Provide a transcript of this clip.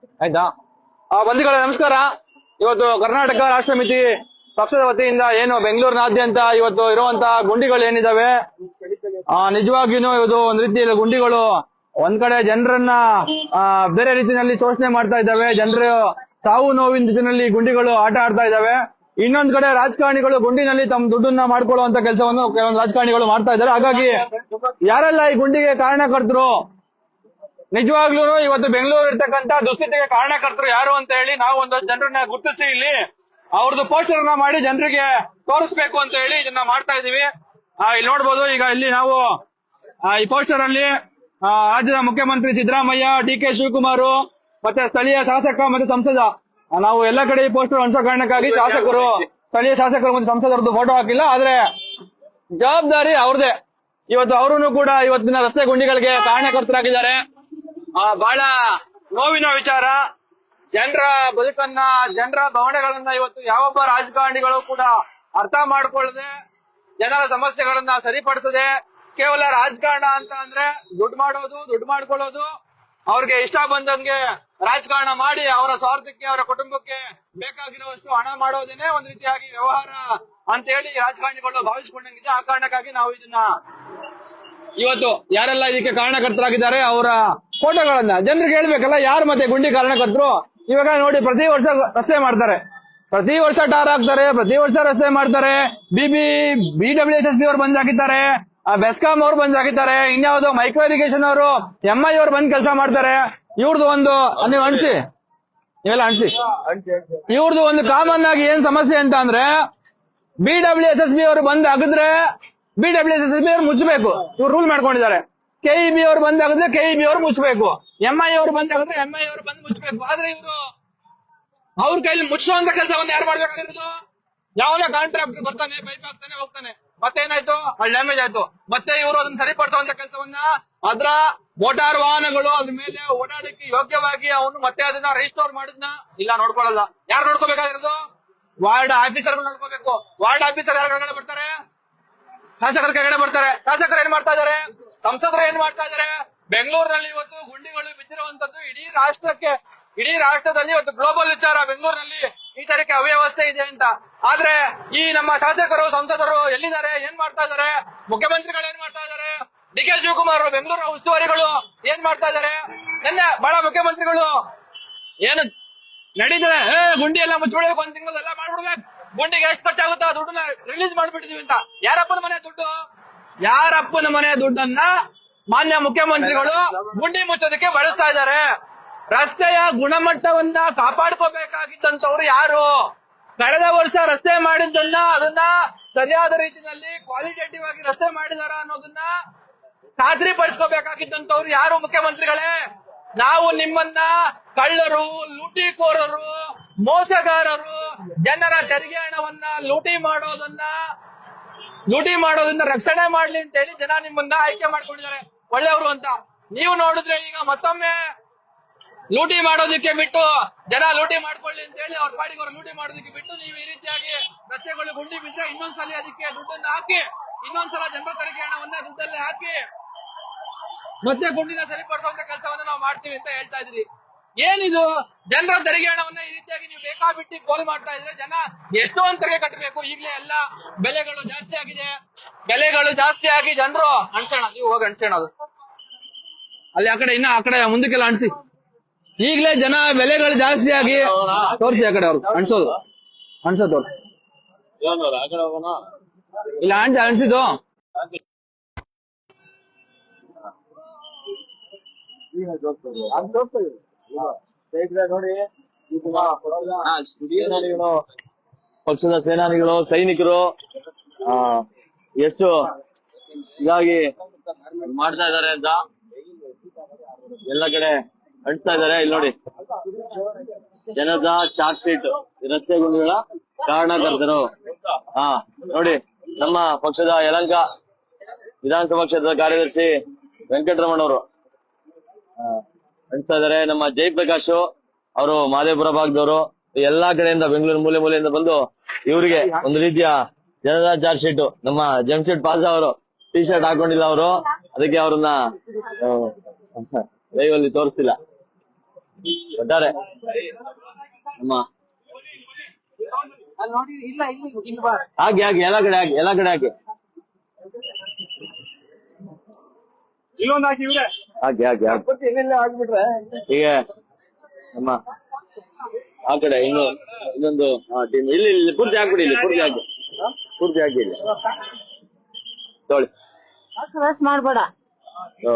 ಆಯ್ತಾ. ಬಂಧುಗಳೇ ನಮಸ್ಕಾರ. ಇವತ್ತು ಕರ್ನಾಟಕ ರಾಷ್ಟ್ರ ಸಮಿತಿ ಪಕ್ಷದ ವತಿಯಿಂದ ಏನು ಬೆಂಗಳೂರಿನಾದ್ಯಂತ ಇವತ್ತು ಇರುವಂತಹ ಗುಂಡಿಗಳು ಏನಿದಾವೆ, ನಿಜವಾಗಿಯೂ ಇದು ಒಂದ್ ರೀತಿಯಲ್ಲಿ ಗುಂಡಿಗಳು ಒಂದ್ ಕಡೆ ಜನರನ್ನ ಬೇರೆ ರೀತಿಯಲ್ಲಿ ಶೋಷಣೆ ಮಾಡ್ತಾ ಇದ್ದಾವೆ. ಜನರು ಸಾವು ನೋವಿನ ಜೊತೆನಲ್ಲಿ ಗುಂಡಿಗಳು ಆಟ ಆಡ್ತಾ ಇದ್ದಾವೆ. ಇನ್ನೊಂದ್ ಕಡೆ ರಾಜಕಾರಣಿಗಳು ಗುಂಡಿನಲ್ಲಿ ತಮ್ಮ ದುಡ್ಡನ್ನ ಮಾಡ್ಕೊಳ್ಳುವಂತ ಕೆಲಸವನ್ನು ಕೆಲವೊಂದು ರಾಜಕಾರಣಿಗಳು ಮಾಡ್ತಾ ಇದ್ದಾರೆ. ಹಾಗಾಗಿ ಯಾರೆಲ್ಲ ಈ ಗುಂಡಿಗೆ ಕಾರಣಕರ್ತರು, ನಿಜವಾಗ್ಲೂ ಇವತ್ತು ಬೆಂಗಳೂರು ಇರ್ತಕ್ಕಂತ ದುಸ್ಥಿತಿಗೆ ಕಾರಣಕರ್ತರು ಯಾರು ಅಂತ ಹೇಳಿ ನಾವು ಒಂದಷ್ಟು ಜನರನ್ನ ಗುರುತಿಸಿ ಇಲ್ಲಿ ಅವ್ರದ್ದು ಪೋಸ್ಟರ್ ನ ಮಾಡಿ ಜನರಿಗೆ ತೋರಿಸ್ಬೇಕು ಅಂತ ಹೇಳಿ ಇದನ್ನ ಮಾಡ್ತಾ ಇದೀವಿ. ಇಲ್ಲಿ ನೋಡ್ಬೋದು, ಈಗ ಇಲ್ಲಿ ನಾವು ಈ ಪೋಸ್ಟರ್ ಅಲ್ಲಿ ರಾಜ್ಯದ ಮುಖ್ಯಮಂತ್ರಿ ಸಿದ್ದರಾಮಯ್ಯ, ಡಿ.ಕೆ. ಶಿವಕುಮಾರ್ ಮತ್ತೆ ಸ್ಥಳೀಯ ಶಾಸಕ ಮತ್ತೆ ಸಂಸದ, ನಾವು ಎಲ್ಲ ಕಡೆ ಈ ಪೋಸ್ಟರ್ ಅನ್ಸೋ ಕಾರಣಕ್ಕಾಗಿ ಶಾಸಕರು, ಸ್ಥಳೀಯ ಶಾಸಕರು ಮತ್ತೆ ಸಂಸದರದ್ದು ಫೋಟೋ ಹಾಕಿಲ್ಲ. ಆದ್ರೆ ಜವಾಬ್ದಾರಿ ಅವ್ರದೇ. ಇವತ್ತು ಅವರೂ ಕೂಡ ಇವತ್ತಿನ ರಸ್ತೆ ಗುಂಡಿಗಳಿಗೆ ಕಾರಣಕರ್ತರಾಗಿದ್ದಾರೆ. ಬಹಳ ನೋವಿನ ವಿಚಾರ. ಜನರ ಬದುಕನ್ನ, ಜನರ ಭಾವನೆಗಳನ್ನ ಇವತ್ತು ಯಾವೊಬ್ಬ ರಾಜಕಾರಣಿಗಳು ಕೂಡ ಅರ್ಥ ಮಾಡ್ಕೊಳ್ಳದೆ, ಜನರ ಸಮಸ್ಯೆಗಳನ್ನ ಸರಿಪಡಿಸದೆ, ಕೇವಲ ರಾಜಕಾರಣ ಅಂತ ಅಂದ್ರೆ ದುಡ್ಡು ಮಾಡೋದು, ದುಡ್ಡು ಮಾಡ್ಕೊಳ್ಳೋದು, ಅವ್ರಿಗೆ ಇಷ್ಟ ಬಂದಂಗೆ ರಾಜಕಾರಣ ಮಾಡಿ ಅವರ ಸ್ವಾರ್ಥಕ್ಕೆ, ಅವರ ಕುಟುಂಬಕ್ಕೆ ಬೇಕಾಗಿರುವಷ್ಟು ಹಣ ಮಾಡೋದೇನೆ ಒಂದ್ ರೀತಿಯಾಗಿ ವ್ಯವಹಾರ ಅಂತ ಹೇಳಿ ರಾಜಕಾರಣಿಗಳು ಭಾವಿಸ್ಕೊಂಡಂಗಿದೆ. ಆ ಕಾರಣಕ್ಕಾಗಿ ನಾವು ಇದನ್ನ ಇವತ್ತು ಯಾರೆಲ್ಲ ಇದಕ್ಕೆ ಕಾರಣಕರ್ತರಾಗಿದ್ದಾರೆ ಅವರ ಫೋಟೋಗಳನ್ನ ಜನರಿಗೆ ಹೇಳ್ಬೇಕಲ್ಲ, ಯಾರು ಮತ್ತೆ ಗುಂಡಿ ಕಾರಣಕರ್ತರು. ಇವಾಗ ನೋಡಿ, ಪ್ರತಿ ವರ್ಷ ರಸ್ತೆ ಮಾಡ್ತಾರೆ, ಪ್ರತಿ ವರ್ಷ ಟಾರ್ ಹಾಕ್ತಾರೆ, ಪ್ರತಿ ವರ್ಷ ರಸ್ತೆ ಮಾಡ್ತಾರೆ. BWSSB ಅವ್ರು ಬಂದ್ ಹಾಕಿದ್ದಾರೆ, ಬೆಸ್ಕಾಂ ಅವ್ರು ಬಂದ್ ಹಾಕಿದ್ದಾರೆ, ಇನ್ಯಾವುದೋ ಮೈಕ್ರೋ ಇರಿಗೇಷನ್ ಅವರು, MI ಅವ್ರು ಬಂದ್ ಕೆಲಸ ಮಾಡ್ತಾರೆ. ಇವ್ರದ್ದು ಒಂದು ನೀವು ಅನ್ಸಿ, ನೀವೆಲ್ಲ ಅನ್ಸಿ, ಇವ್ರದ್ದು ಒಂದು ಕಾಮನ್ ಆಗಿ ಏನ್ ಸಮಸ್ಯೆ ಅಂತ ಅಂದ್ರೆ, BWSSB ಅವರು ಬಂದ್ ಹಾಕಿದ್ರೆ BWSSB ಅವ್ರು ಮುಚ್ಚಬೇಕು, ಇವ್ರು ರೂಲ್ ಮಾಡ್ಕೊಂಡಿದ್ದಾರೆ. KEB ಅವ್ರು ಬಂದ್ ಹಾಕಿದ್ರೆ KEB ಅವ್ರು ಮುಚ್ಚಬೇಕು, MI ಅವ್ರು ಬಂದ್ ಹಾಕಿದ್ರೆ MI ಅವ್ರು ಬಂದ್ ಮುಚ್ಚಬೇಕು. ಆದ್ರೆ ಇವರು ಅವ್ರ ಕೈಲಿ ಮುಚ್ಚುವಂತ ಕೆಲಸವನ್ನ ಯಾರು ಮಾಡ್ಬೇಕಾಗಿರೋದು? ಯಾವನ ಕಾಂಟ್ರಾಕ್ಟರ್ ಬರ್ತಾನೆ, ಪೈಪ್ ಹಾಕ್ತಾನೆ, ಹೋಗ್ತಾನೆ, ಮತ್ತೇನಾಯ್ತು, ಅಲ್ಲಿ ಡ್ಯಾಮೇಜ್ ಆಯ್ತು, ಮತ್ತೆ ಇವರು ಅದನ್ನ ಸರಿಪಡಿಸುವಂತ ಕೆಲಸವನ್ನ, ಅದ್ರ ಮೋಟಾರ್ ವಾಹನಗಳು ಅದ್ರ ಮೇಲೆ ಓಡಾಡಕ್ಕೆ ಯೋಗ್ಯವಾಗಿ ಅವನು ಮತ್ತೆ ಅದನ್ನ ರಿಸ್ಟೋರ್ ಮಾಡಿದ್ನ ಇಲ್ಲ ನೋಡ್ಕೊಳ್ಳಲ್ಲ. ಯಾರು ನೋಡ್ಕೋಬೇಕಾಗಿರೋದು? ವಾರ್ಡ್ ಆಫೀಸರ್ಗಳು ನೋಡ್ಕೋಬೇಕು. ವಾರ್ಡ್ ಆಫೀಸರ್ ಯಾರ ಕೆಳಗಡೆ ಬರ್ತಾರೆ? ಶಾಸಕರ ಕೆಳಗಡೆ ಬರ್ತಾರೆ. ಶಾಸಕರು ಏನ್ ಮಾಡ್ತಾ ಇದಾರೆ? ಸಂಸದರು ಏನ್ ಮಾಡ್ತಾ ಇದಾರೆ? ಬೆಂಗಳೂರಿನಲ್ಲಿ ಇವತ್ತು ಗುಂಡಿಗಳು ಬಿದ್ದಿರುವಂತದ್ದು ಇಡೀ ರಾಷ್ಟ್ರದಲ್ಲಿ ಇವತ್ತು ಗ್ಲೋಬಲ್ ವಿಚಾರ. ಬೆಂಗಳೂರಿನಲ್ಲಿ ಈ ತರಕ್ಕೆ ಅವ್ಯವಸ್ಥೆ ಇದೆ ಅಂತ. ಆದ್ರೆ ಈ ನಮ್ಮ ಶಾಸಕರು, ಸಂಸದರು ಎಲ್ಲಿದ್ದಾರೆ? ಏನ್ ಮಾಡ್ತಾ ಇದಾರೆ? ಮುಖ್ಯಮಂತ್ರಿಗಳು ಏನ್ ಮಾಡ್ತಾ ಇದಾರೆ? ಡಿ.ಕೆ. ಶಿವಕುಮಾರ್ ಬೆಂಗಳೂರು ಉಸ್ತುವಾರಿಗಳು ಏನ್ ಮಾಡ್ತಾ ಇದಾರೆ? ನಿನ್ನೆ ಬಹಳ ಮುಖ್ಯಮಂತ್ರಿಗಳು ಏನು ನಡೀತದೆ, ಗುಂಡಿ ಎಲ್ಲ ಮುಚ್ಚಿಬಿಡ್ಬೇಕು, ಒಂದ್ ತಿಂಗಳು ಎಲ್ಲ ಮಾಡ್ಬಿಡ್ಬೇಕು, ಗುಂಡಿಗೆ ಎಷ್ಟು ಖರ್ಚಾಗುತ್ತಾ ದುಡ್ಡನ್ನ ರಿಲೀಸ್ ಮಾಡ್ಬಿಟ್ಟಿದೀವಿ ಅಂತ. ಯಾರಪ್ಪನ ಮನೆ ದುಡ್ಡು? ಯಾರಪ್ಪನ ಮನೆ ದುಡ್ಡನ್ನ ಮಾನ್ಯ ಮುಖ್ಯಮಂತ್ರಿಗಳು ಗುಂಡಿ ಮುಚ್ಚೋದಕ್ಕೆ ಬಳಸ್ತಾ ಇದ್ದಾರೆ. ರಸ್ತೆಯ ಗುಣಮಟ್ಟವನ್ನ ಕಾಪಾಡ್ಕೋಬೇಕಾಗಿದ್ದಂತವ್ರು ಯಾರು? ಕಳೆದ ವರ್ಷ ರಸ್ತೆ ಮಾಡಿದ್ದನ್ನ, ಅದನ್ನ ಸರಿಯಾದ ರೀತಿಯಲ್ಲಿ ಕ್ವಾಲಿಟೇಟಿವ್ ಆಗಿ ರಸ್ತೆ ಮಾಡಿದಾರ ಅನ್ನೋದನ್ನ ಖಾತ್ರಿ ಪಡಿಸ್ಕೋಬೇಕಾಗಿದ್ದಂತವ್ರು ಯಾರು? ಮುಖ್ಯಮಂತ್ರಿಗಳೇ. ನಾವು ನಿಮ್ಮನ್ನ ಕಳ್ಳರು, ಲೂಟಿಕೋರರು, ಮೋಸಗಾರರು, ಜನರ ತೆರಿಗೆ ಹಣವನ್ನ ಲೂಟಿ ಮಾಡೋದನ್ನ ರಕ್ಷಣೆ ಮಾಡ್ಲಿ ಅಂತ ಹೇಳಿ ಜನ ನಿಮ್ಮನ್ನ ಆಯ್ಕೆ ಮಾಡ್ಕೊಂಡಿದ್ದಾರೆ, ಒಳ್ಳೆಯವರು ಅಂತ. ನೀವು ನೋಡಿದ್ರೆ ಈಗ ಮತ್ತೊಮ್ಮೆ ಲೂಟಿ ಮಾಡೋದಕ್ಕೆ ಬಿಟ್ಟು, ಜನ ಲೂಟಿ ಮಾಡ್ಕೊಳ್ಳಿ ಅಂತ ಹೇಳಿ ಅವ್ರ ಪಾಡಿಗೆ ಅವ್ರು ಲೂಟಿ ಮಾಡೋದಕ್ಕೆ ಬಿಟ್ಟು, ನೀವು ಈ ರೀತಿಯಾಗಿ ರಸ್ತೆಗಳು ಗುಂಡಿ ಬಿಟ್ಟರೆ ಇನ್ನೊಂದ್ಸಲ ಅದಕ್ಕೆ ದುಡ್ಡನ್ನ ಹಾಕಿ, ಇನ್ನೊಂದ್ಸಲ ಜನರ ತೆರಿಗೆ ಹಣವನ್ನ ದುಡ್ಡಲ್ಲೇ ಹಾಕಿ ಮತ್ತೆ ಗುಂಡಿನ ಸರಿಪಡಿಸುವಂತ ಕೆಲಸವನ್ನ ನಾವು ಮಾಡ್ತೀವಿ ಅಂತ ಹೇಳ್ತಾ ಇದ್ರಿ. ಏನಿದು? ಜನರ ತೆರಿಗೆ ಹಣವನ್ನ ಈ ರೀತಿಯಾಗಿ ನೀವು ಬೇಕಾಬಿಟ್ಟಿ ಪೋಲ್ ಮಾಡ್ತಾ ಇದ್ರೆ ಜನ ಎಷ್ಟೋ ತೆರಿಗೆ ಕಟ್ಟಬೇಕು. ಈಗಲೇ ಎಲ್ಲ ಬೆಲೆಗಳು ಜಾಸ್ತಿ ಆಗಿದೆ. ಬೆಲೆಗಳು ಜಾಸ್ತಿ ಆಗಿ ಜನರು ಅನ್ಸೋಣ, ನೀವು ಹೋಗಿ ಅನ್ಸೋಣ, ಅದು ಅಲ್ಲಿ ಆ ಕಡೆ ಮುಂದಕ್ಕೆಲ್ಲ ಅನ್ಸಿ. ಈಗಲೇ ಜನ ಬೆಲೆಗಳು ಜಾಸ್ತಿ ಆಗಿ ತೋರಿಸಿ ಆ ಕಡೆ ಅವ್ರು ಅನ್ಸೋದು ಇಲ್ಲ ಅನ್ಸಿದ್ದು. ನೋಡಿ, ಪಕ್ಷದ ಸೇನಾನಿಗಳು, ಸೈನಿಕರು ಎಷ್ಟು ಇದಾಗಿ ಮಾಡ್ತಾ ಇದಾರೆ ಅಂತ ಎಲ್ಲ ಕಡೆ ಅಂಟಿಸ್ತಾ ಇದಾರೆ. ಇಲ್ಲಿ ನೋಡಿ, ಜನತಾ ಚಾರ್ಜ್ ಶೀಟ್ ರಸ್ತೆ ಗುಂಡಿಗಳ ಕಾರಣಕರ್ತರು. ನೋಡಿ, ನಮ್ಮ ಪಕ್ಷದ ಯಲಹಂಕ ವಿಧಾನಸಭಾ ಕ್ಷೇತ್ರದ ಕಾರ್ಯದರ್ಶಿ ವೆಂಕಟರಮಣ ಅವರು ಅಂಟಿಸ್ತಾ ಇದಾರೆ. ನಮ್ಮ ಜಯಪ್ರಕಾಶ್ ಅವರು ಮಾದೇಪುರ ಭಾಗದವರು, ಎಲ್ಲಾ ಕಡೆಯಿಂದ ಬೆಂಗಳೂರು ಮೂಲೆಯಿಂದ ಬಂದು ಇವರಿಗೆ ಒಂದು ರೀತಿಯ ಜನತಾ ಚಾರ್ಜ್ ಶೀಟ್. ನಮ್ಮ ಜಮ್ಶೆಡ್ ಪಾಸ್ ಅವರು ಟಿ ಶರ್ಟ್ ಹಾಕೊಂಡಿಲ್ಲ ಅವರು, ಅದಕ್ಕೆ ಅವ್ರನ್ನ ಲೈವ್ ಅಲ್ಲಿ ತೋರಿಸ್ತಿಲ್ಲ. ಒಟ್ಟಾರೆ ಅಮ್ಮ ಹಾಗೆ ಹಾಗೆ ಎಲ್ಲ ಕಡೆ ಹಾಕಿ ಎಲ್ಲ ಕಡೆ ಹಾಕಿ ಹಾಗೆ ಹಾಗೆ ಆಗ್ಬಿಟ್ರೆ ಹೀಗೆ ಅಮ್ಮ ಆ ಕಡೆ ಇನ್ನೊಂದು ಟೀಮ್ ಇಲ್ಲಿ ಇಲ್ಲಿ ಪೂರ್ತಿ ಹಾಕ್ಬಿಡಿ ಇಲ್ಲಿ ಪೂರ್ತಿ ಹಾಕಿ ಇಲ್ಲಿ ತೊಳಿ ಮಾಡ್ಬೇಡ.